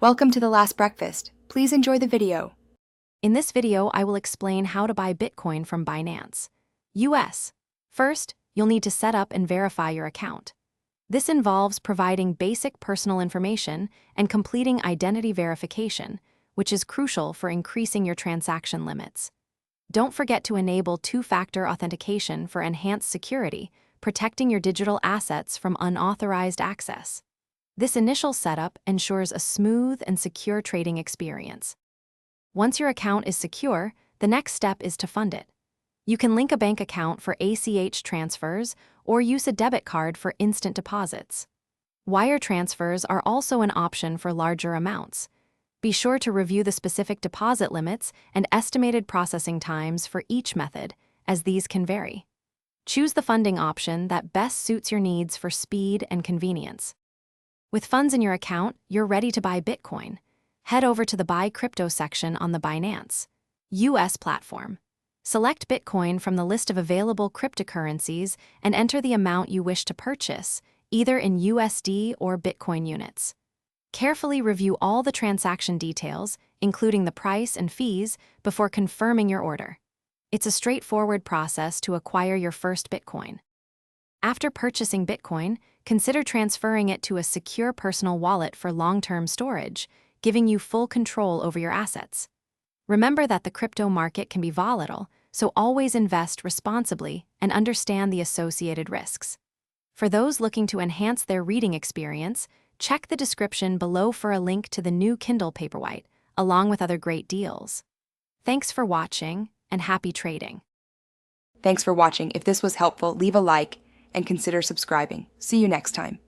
Welcome to The Last Breakfast. Please enjoy the video. In this video, I will explain how to buy Bitcoin from Binance US. First, you'll need to set up and verify your account. This involves providing basic personal information and completing identity verification, which is crucial for increasing your transaction limits. Don't forget to enable two-factor authentication for enhanced security, protecting your digital assets from unauthorized access. This initial setup ensures a smooth and secure trading experience. Once your account is secure, the next step is to fund it. You can link a bank account for ACH transfers or use a debit card for instant deposits. Wire transfers are also an option for larger amounts. Be sure to review the specific deposit limits and estimated processing times for each method, as these can vary. Choose the funding option that best suits your needs for speed and convenience. With funds in your account, you're ready to buy Bitcoin. Head over to the Buy Crypto section on the Binance US platform. Select Bitcoin from the list of available cryptocurrencies and enter the amount you wish to purchase, either in USD or Bitcoin units. Carefully review all the transaction details, including the price and fees, before confirming your order. It's a straightforward process to acquire your first Bitcoin. After purchasing Bitcoin, consider transferring it to a secure personal wallet for long-term storage, giving you full control over your assets. Remember that the crypto market can be volatile, so always invest responsibly and understand the associated risks. For those looking to enhance their reading experience, check the description below for a link to the new Kindle Paperwhite, along with other great deals. Thanks for watching, and happy trading. Thanks for watching. If this was helpful, leave a like and consider subscribing. See you next time.